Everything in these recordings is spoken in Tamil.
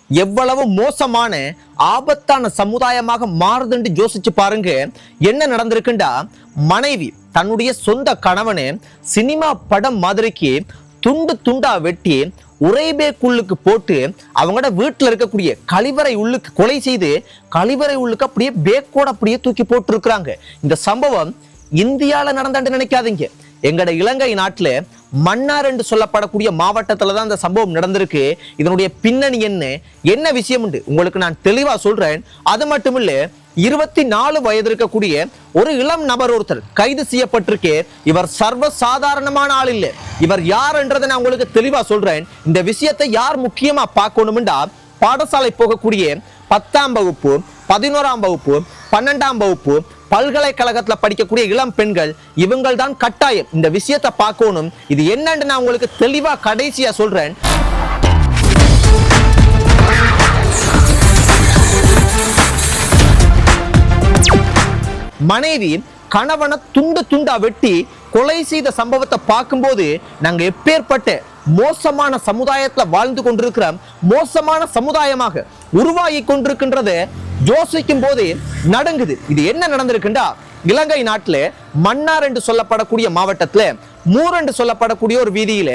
எவ்வளவு மோசமான ஆபத்தான சமுதாயமாக மாறுதுன்னு யோசிச்சு பாருங்க. என்ன நடந்திருக்குண்டா, மனைவி தன்னுடைய சொந்த கணவனை சினிமா படம் மாதிரிக்கு துண்டு துண்டா வெட்டி உரைபேக்குள்ளுக்கு போட்டு அவங்களோட வீட்டுல இருக்கக்கூடிய கழிவறை உள்ளுக்கு கொலை செய்து கழிவறை உள்ளுக்கு அப்படியே பேக்கோட அப்படியே தூக்கி போட்டு இருக்கிறாங்க. இந்த சம்பவம் இந்தியால நடந்தான்னு நினைக்காதீங்க. எங்கட இலங்கை நாட்டுல மன்னார் என்று சொல்லப்படக்கூடிய மாவட்டத்துலதான் இந்த சம்பவம் நடந்திருக்கு. இதனுடைய பின்னணி என்ன விஷயம் உண்டு உங்களுக்கு நான் தெளிவா சொல்றேன். அது மட்டும் இல்ல, 24 வயது இருக்கக்கூடிய ஒரு இளம் நபர் ஒருத்தர் கைது செய்யப்பட்டிருக்கு. இவர் சர்வ சாதாரணமான ஆள் இல்லை. இவர் யார் என்றதை நான் உங்களுக்கு தெளிவா சொல்றேன். இந்த விஷயத்தை யார் முக்கியமா பார்க்கணும்டா, பாடசாலை போகக்கூடிய 10ஆம் வகுப்பு, 11ஆம் வகுப்பு, 12ஆம் வகுப்பு, பல்கலைக்கழகத்துல படிக்கக்கூடிய இளம் பெண்கள், இவங்கள் தான் கட்டாயம் இந்த விஷயத்தை பார்க்கணும். இது என்னன்னு நான் உங்களுக்கு தெளிவா கடைசியா சொல்றேன். மனைவி கணவனை துண்டு துண்டா வெட்டி கொலை செய்த சம்பவத்தை பார்க்கும்போது நாங்க எப்பேற்பட்ட மோசமான சமுதாயத்துல வாழ்ந்து கொண்டிருக்கிற மோசமான சமுதாயமாக உருவாகி கொண்டிருக்கின்றத யோசிக்கும் போது நடுங்குது. இது என்ன நடந்திருக்குண்டா, இலங்கை நாட்டுல மன்னார் என்று சொல்லப்படக்கூடிய மாவட்டத்துல மூர் என்று சொல்லப்படக்கூடிய ஒரு வீதியில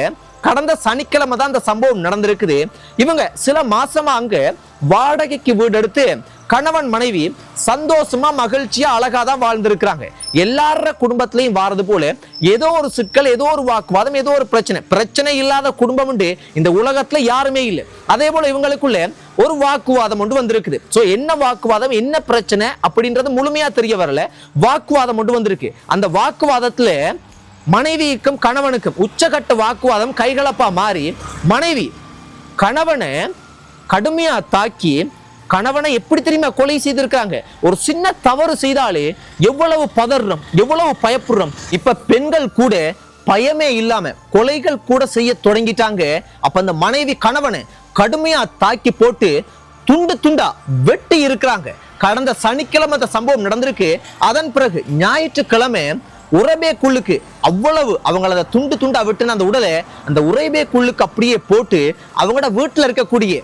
கடந்த சனிக்கிழமை தான் இந்த சம்பவம் நடந்திருக்குது. இவங்க சில மாசமா அங்க வாடகைக்கு வீடு எடுத்து கணவன் மனைவி சந்தோஷமா மகிழ்ச்சியா அழகாதான் வாழ்ந்திருக்கிறாங்க. எல்லார குடும்பத்திலையும் வாரது போல ஏதோ ஒரு சிக்கல், ஏதோ ஒரு வாக்குவாதம், ஏதோ ஒரு பிரச்சனை இல்லாத குடும்பம் உண்டு இந்த உலகத்துல யாருமே இல்லை. அதே போல இவங்களுக்குள்ள ஒரு வாக்குவாதம் ஒன்று வந்திருக்குது. சோ என்ன வாக்குவாதம், என்ன பிரச்சனை அப்படின்றது முழுமையா தெரிய வரல. வாக்குவாதம் ஒன்று வந்திருக்கு. அந்த வாக்குவாதத்துல மனைவிக்கும் கணவனுக்கும் உச்சகட்ட வாக்குவாதம் கைகலப்பா மாறி மனைவி கணவனை கடுமையா தாக்கி கணவனை எப்படி தெரியுமா கொலை செய்திருக்காங்க. ஒரு சின்ன தவறு செய்தாலே எவ்வளவு பதறும், எவ்வளவு பயப்படுறோம். இப்ப பெண்கள் கூட பயமே இல்லாம கொலைகள் கூட செய்ய தொடங்கிட்டாங்க. அப்ப அந்த மனைவி கணவனை கடுமையா தாக்கி போட்டு துண்டு துண்டா வெட்டி இருக்கிறாங்க. கடந்த சனிக்கிழமை அந்த சம்பவம் நடந்திருக்கு. அதன் பிறகு ஞாயிற்றுக்கிழமை உரைபேக்குள்ளுக்கு அவ்வளவு அவங்கள துண்டு துண்டா வெட்டுன அந்த உடலை அந்த உரைபேக்குள்ளுக்கு அப்படியே போட்டு அவங்களோட வீட்டுல இருக்கக்கூடிய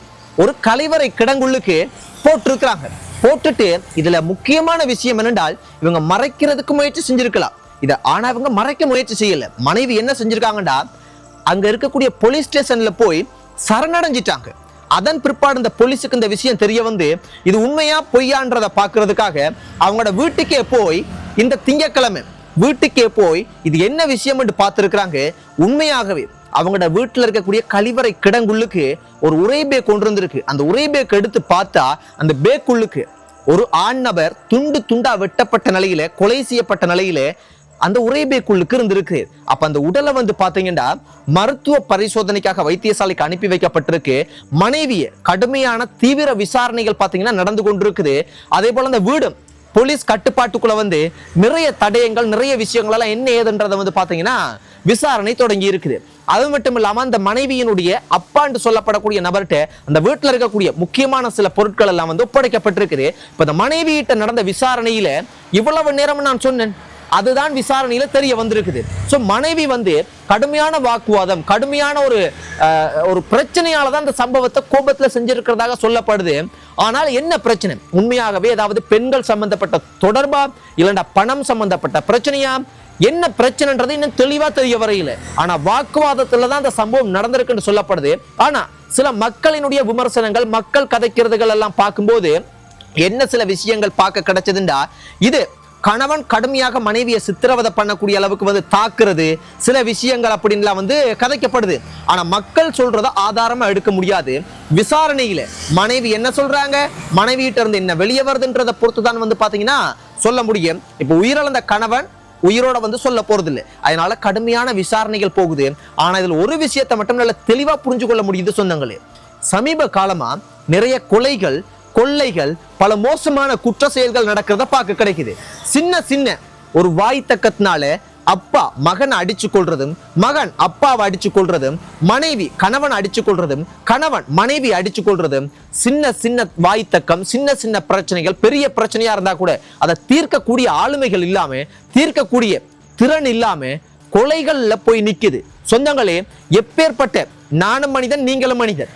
ஒரு கழிவறை கிடங்குள்ளுக்கு போட்டிருக்கிறாங்க. போட்டுட்டு இதுல முக்கியமான விஷயம் என்னென்றால், இவங்க மறைக்கிறதுக்கு முயற்சி செஞ்சிருக்கலாம் இத. ஆனா இவங்க மறைக்க முயற்சி செய்யல. மனைவி என்ன செஞ்சிருக்காங்கடா, அங்க இருக்கக்கூடிய போலீஸ் ஸ்டேஷன்ல போய் சரணடைஞ்சிட்டாங்க. அதன் பிற்பாடு இந்த போலீஸுக்கு இந்த விஷயம் தெரிய வந்து இது உண்மையா பொய்யான்றதை பாக்குறதுக்காக அவங்களோட வீட்டுக்கே போய் இந்த திங்கட்கிழமை வீட்டுக்கே போய் இது என்ன விஷயம் என்று பார்த்திருக்கிறாங்க. உண்மையாகவே அவங்களோட வீட்டுல இருக்கக்கூடிய கழிவறை கிடங்குள்ளுக்கு ஒரு உரைபேக் கொண்டு வந்திருக்கு. அந்த உரைபேக் எடுத்து பார்த்தா அந்த பேக்குள்ளுக்கு ஒரு ஆண் நபர் துண்டு துண்டா வெட்டப்பட்ட நிலையில, கொலை செய்யப்பட்ட நிலையில அந்த உரைபேக்குள்ளுக்கு இருந்திருக்கு. அப்ப அந்த உடலை வந்து பாத்தீங்கன்னா மருத்துவ பரிசோதனைக்காக வைத்தியசாலைக்கு அனுப்பி வைக்கப்பட்டிருக்கு. மனைவிய கடுமையான தீவிர விசாரணைகள் பாத்தீங்கன்னா நடந்து கொண்டிருக்குது. அதே போல அந்த வீடு போலீஸ் கட்டுப்பாட்டுக்குள்ள வந்து நிறைய தடயங்கள், நிறைய விஷயங்கள் எல்லாம் என்ன ஏதுன்றதை வந்து பாத்தீங்கன்னா விசாரணை தொடங்கி இருக்குது. அது மட்டும் இல்லாம அந்த மனைவியினுடைய அப்பா என்று சொல்லப்படக்கூடிய நபர்கிட்ட அந்த வீட்டுல இருக்கக்கூடிய முக்கியமான சில பொருட்கள் எல்லாம் வந்து ஒப்படைக்கப்பட்டிருக்குது. இப்ப இந்த மனைவியிட்ட நடந்த விசாரணையில இவ்வளவு நேரம் நான் சொன்னேன், அதுதான் விசாரணையில தெரிய வந்திருக்குது. சோ மனைவி வந்து கடுமையான வாக்குவாதம், கடுமையான ஒரு பிரச்சனையால தான் இந்த சம்பவத்தை கோபத்துல செஞ்சிருக்கிறதாக சொல்லப்படுது. ஆனால் என்ன பிரச்சனை, உண்மையாகவே ஏதாவது பெண்கள் சம்பந்தப்பட்ட தொடர்பா இல்லைன்னா பணம் சம்பந்தப்பட்ட பிரச்சனையா, என்ன பிரச்சனைன்றது இன்னும் தெளிவா தெரிய வரையில. ஆனா வாக்குவாதத்துலதான் அந்த சம்பவம் நடந்திருக்குன்னு சொல்லப்படுது. ஆனா சில மக்களினுடைய விமர்சனங்கள், மக்கள் கதைக்கிறதுகள் எல்லாம் பார்க்கும்போது என்ன சில விஷயங்கள் பார்க்க கிடைச்சதுண்டா, இது கணவன் கடுமையாக மனைவியை சித்திரவதை பண்ணக்கூடிய அளவுக்கு வந்து தாக்குறது, சில விஷயங்கள் அப்படின்லாம் வந்து கதைக்கப்படுது. ஆனா மக்கள் சொல்றத ஆதாரமா எடுக்க முடியாது. விசாரணையில மனைவி என்ன சொல்றாங்க, மனைவியிட்ட இருந்து என்ன வெளியே வருதுன்றதை பொறுத்துதான் வந்து பாத்தீங்கன்னா சொல்ல முடியும். இப்ப உயிரிழந்த கணவன் உயிரோட வந்து சொல்ல போறது இல்லை. அதனால கடுமையான விசாரணைகள் போகுது. ஆனா இதுல ஒரு விஷயத்தை மட்டும் நல்ல தெளிவா புரிஞ்சு கொள்ள முடியுது சொந்தங்களே. சமீப காலமா நிறைய கொலைகள், கொள்ளைகள், பல மோசமான குற்ற செயல்கள் நடக்கிறத பார்க்க கிடைக்குது. சின்ன சின்ன ஒரு வாய்த்தக்கத்தினால அப்பா மகன் அடிச்சு கொள்றதும், மகன் அப்பாவை அடிச்சு கொள்றதும், மனைவி கணவன் அடிச்சு கொள்றதும், கணவன் மனைவி அடிச்சு கொள்றதும், சின்ன சின்ன வாய்த்தக்கம், சின்ன சின்ன பிரச்சனைகள் பெரிய பிரச்சனையா இருந்தா கூட அதை தீர்க்கக்கூடிய ஆளுமைகள் இல்லாம, தீர்க்கக்கூடிய திறன் இல்லாம கொலைகள்ல போய் நிக்குது. சொந்தங்களே, எப்பேற்பட்ட நானும் மனிதன், நீங்களும் மனிதன்.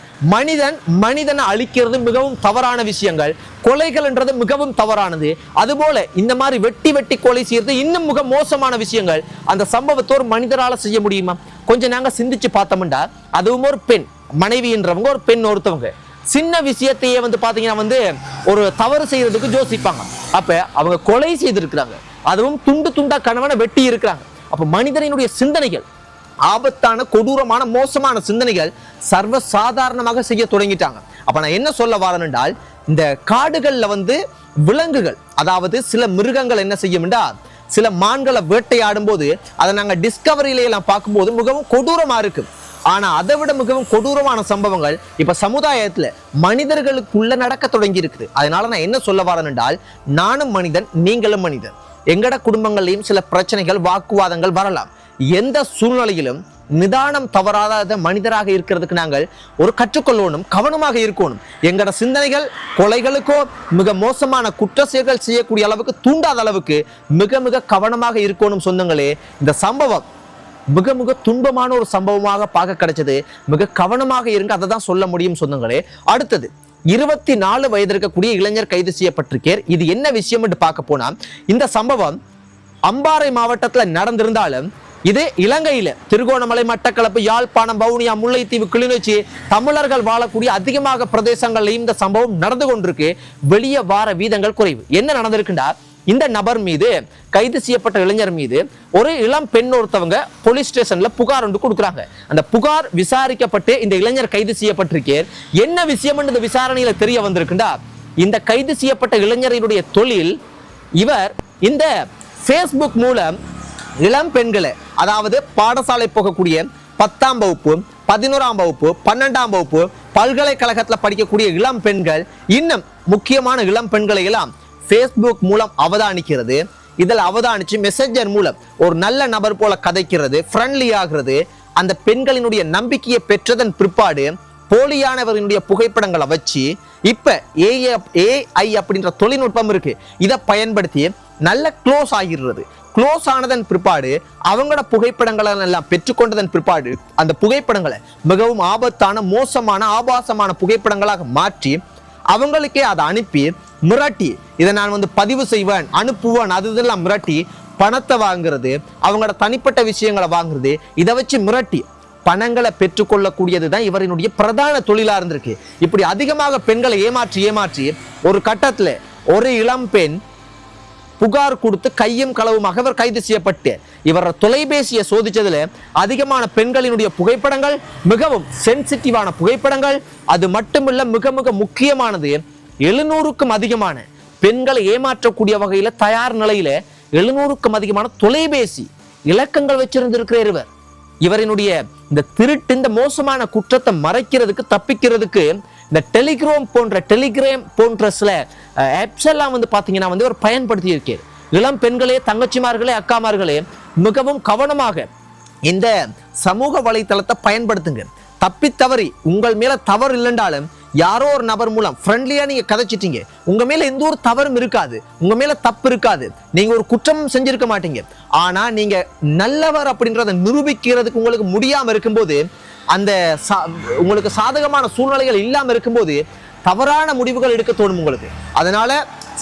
மனிதனை அழிக்கிறது மிகவும் தவறான விஷயங்கள். கொலைகள் என்றது மிகவும் தவறானது. அதுபோல இந்த மாதிரி வெட்டி கொலை செய்யறது இன்னும் மிக மோசமான விஷயங்கள். அந்த சம்பவத்தை ஒரு மனிதரால செய்ய முடியுமா? கொஞ்சம் நாங்க சிந்திச்சு பார்த்தோம்டா, அதுவும் ஒரு பெண், மனைவின்றவங்க, ஒரு பெண் ஒருத்தவங்க சின்ன விஷயத்தையே பாத்தீங்கன்னா ஒரு தவறு செய்யறதுக்கு யோசிப்பாங்க. அப்ப அவங்க கொலை செய்திருக்கிறாங்க, அதுவும் துண்டா கணவனை வெட்டி இருக்கிறாங்க. அப்ப மனிதனுடைய சிந்தனைகள், ஆபத்தான, கொடூரமான, மோசமான சிந்தனைகள் சர்வ சாதாரணமாக செய்ய தொடங்கிட்டாங்க. அப்ப நான் என்ன சொல்ல வரேன் என்றால், இந்த காடுகள்ல விலங்குகள், அதாவது சில மிருகங்கள் என்ன செய்யும் என்றால், சில மான்களை வேட்டையாடும் போது அதை நாங்க டிஸ்கவரியில எல்லாம் பார்க்கும்போது மிகவும் கொடூரமா இருக்கு. ஆனா அதை விட மிகவும் கொடூரமான சம்பவங்கள் இப்ப சமுதாயத்துல மனிதர்களுக்குள்ள நடக்க தொடங்கி இருக்குது. அதனால நான் என்ன சொல்ல வரேன் என்றால், நானும் மனிதன், நீங்களும் மனிதன். எங்கட குடும்பங்களையும் சில பிரச்சனைகள், வாக்குவாதங்கள் வரலாம். எந்த சூழ்நிலையிலும் நிதானம் தவறாத மனிதராக இருக்கிறதுக்கு நாங்கள் ஒரு கற்றுக்கொள்ளணும், கவனமாக இருக்கணும். எங்கட சிந்தனைகள் கொலைகளுக்கோ மிக மோசமான குற்ற செயல்கள் செய்யக்கூடிய அளவுக்கு தூண்டாத அளவுக்கு மிக கவனமாக இருக்கணும். சொந்தங்களே, இந்த சம்பவம் மிக துன்பமான ஒரு சம்பவமாக பார்க்க கிடைச்சது. மிக கவனமாக இருங்க, அதை தான் சொல்ல முடியும் சொந்தங்களே. அடுத்தது 24 வயது இருக்கக்கூடிய இளைஞர் கைது செய்யப்பட்டிருக்கார். இது என்ன விஷயம் என்று பார்க்க போனா, இந்த சம்பவம் அம்பாறை மாவட்டத்துல நடந்திருந்தாலும் இது இலங்கையில திருகோணமலை, மட்டக்களப்பு, யாழ்ப்பாணம், வவுனியா, முல்லைத்தீவு, கிளிநொச்சி தமிழர்கள் வாழக்கூடிய அதிகமாக பிரதேசங்கள்லையும் இந்த சம்பவம் நடந்து கொண்டிருக்கு. வெளியே வார வீதங்கள் குறைவு. என்ன நடந்திருக்குண்டா, இந்த நபர் மீது, கைது செய்யப்பட்ட இளைஞர் மீது ஒரு இளம் பெண் ஒருத்தவங்க போலீஸ் ஸ்டேஷன்ல புகார் ஒன்று கொடுக்குறாங்க. அந்த புகார் விசாரிக்கப்பட்டு இந்த இளைஞர் கைது செய்யப்பட்டிருக்கார். என்ன விஷயம் இந்த விசாரணையில தெரிய வந்திருக்குண்டா, இந்த கைது செய்யப்பட்ட இளைஞரினுடைய தொழில், இவர் இந்த Facebook மூலம் இளம் பெண்களை, அதாவது பாடசாலை போகக்கூடிய 10ஆம் வகுப்பு, 11ஆம் வகுப்பு, 12ஆம் வகுப்பு, பல்கலைக்கழகத்தில் படிக்கக்கூடிய இளம் பெண்கள், இன்னும் முக்கியமான இளம் பெண்களை எல்லாம் Facebook மூலம் அவதானிக்கிறது. இதில் அவதானிச்சு மெசேஞ்சர் மூலம் ஒரு நல்ல நபர் போல கதைக்கிறது, ஃப்ரெண்ட்லி ஆகிறது. அந்த பெண்களினுடைய நம்பிக்கையை பெற்றதன் பிற்பாடு போலியானவர்களுடைய புகைப்படங்களை வச்சு இப்ப AI அப்படின்ற தொழில்நுட்பம் இருக்கு, இதை பயன்படுத்தி நல்ல க்ளோஸ் ஆகிறது. க்ளோஸ் ஆனதன் பிற்பாடு அவங்களோட புகைப்படங்களை எல்லாம் பெற்றுக்கொண்டதன் பிற்பாடு அந்த புகைப்படங்களை மிகவும் ஆபத்தான, மோசமான, ஆபாசமான புகைப்படங்களாக மாற்றி அவங்களுக்கே அதை அனுப்பி மிரட்டி, இதை நான் பதிவு செய்வேன், அனுப்புவேன், அதெல்லாம் மிரட்டி பணத்தை வாங்குறது, அவங்களோட தனிப்பட்ட விஷயங்களை வாங்குறது, இதை வச்சு மிரட்டி பணங்களை பெற்றுக்கொள்ளக்கூடியதுதான் இவரினுடைய பிரதான தொழிலா இருந்திருக்கு. இப்படி அதிகமாக பெண்களை ஏமாற்றி ஒரு கட்டத்துல ஒரு இளம் பெண் புகார் கொடுத்து கையும் களவுமாக இவர் கைது செய்யப்பட்டு, இவர தொலைபேசியை சோதிச்சதுல அதிகமான பெண்களினுடைய புகைப்படங்கள், மிகவும் சென்சிட்டிவான புகைப்படங்கள், அது மட்டுமில்ல மிக முக்கியமானது 700க்கும் அதிகமான பெண்களை ஏமாற்றக்கூடிய வகையில தயார் நிலையில 700க்கும் அதிகமான தொலைபேசி இலக்கங்கள் வச்சிருந்திருக்கிற இவரினுடைய இந்த திருட்டு, இந்த மோசமான குற்றத்தை மறைக்கிறதுக்கு, தப்பிக்கிறதுக்கு இந்த டெலிகிராம் போன்ற சில ஆப்ஸ் எல்லாம் பாத்தீங்கன்னா ஒரு பயன்படுத்தி இருக்கிறார். இளம் பெண்களே, தங்கச்சிமார்களே, அக்காமார்களே, மிகவும் கவனமாக இந்த சமூக வலைத்தளத்தை பயன்படுத்துங்க. தப்பித்தவறி உங்கள் மேல தவறு இல்லைன்றாலும் யாரோ ஒரு நபர் மூலம் ஃப்ரெண்ட்லியா நீங்க கதைச்சிட்டீங்க, உங்க மேல எந்த ஒரு தவறும் இருக்காது, உங்க மேல தப்பு இருக்காது, நீங்க ஒரு குற்றமும் செஞ்சிருக்க மாட்டீங்க. ஆனா நீங்க நல்லவர் அப்படின்றத நிரூபிக்கிறதுக்கு உங்களுக்கு முடியாம இருக்கும்போது, அந்த உங்களுக்கு சாதகமான சூழ்நிலைகள் இல்லாம இருக்கும்போது தவறான முடிவுகள் எடுக்க தோணும் உங்களுக்கு. அதனால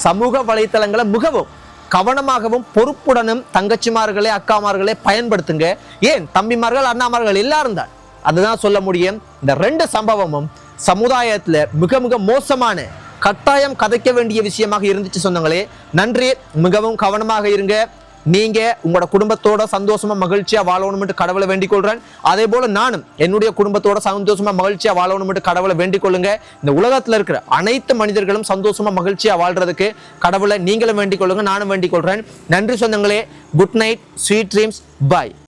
சமூக வலைத்தளங்களை மிகவும் கவனமாகவும் பொறுப்புடனும் தங்கச்சிமார்களே, அக்காமார்களே பயன்படுத்துங்க. ஏன் தம்பிமார்கள், அண்ணாமார்கள் எல்லாரும் தான். அதுதான் சொல்ல முடியும். இந்த 2 சம்பவமும் சமுதாயத்துல மிக மோசமான, கட்டாயம் கதைக்க வேண்டிய விஷயமாக இருந்துச்சு சொந்தங்களே. நன்றி. மிகவும் கவனமாக இருங்க. நீங்க உங்களோட குடும்பத்தோட சந்தோஷமா மகிழ்ச்சியா வாழணும்னு கடவுளை வேண்டிக் கொள்றேன். அதே போல நானும் என்னுடைய குடும்பத்தோட சந்தோஷமா மகிழ்ச்சியா வாழணும்னு கடவுளை வேண்டிக் கொள்ளுங்க. இந்த உலகத்துல இருக்கிற அனைத்து மனிதர்களும் சந்தோஷமா மகிழ்ச்சியா வாழ்றதுக்கு கடவுளை நீங்களும் வேண்டிக் கொள்ளுங்க, நானும் வேண்டிக் கொள்றேன். நன்றி சொந்தங்களே. குட் நைட், ஸ்வீட் ட்ரீம்ஸ், பாய்.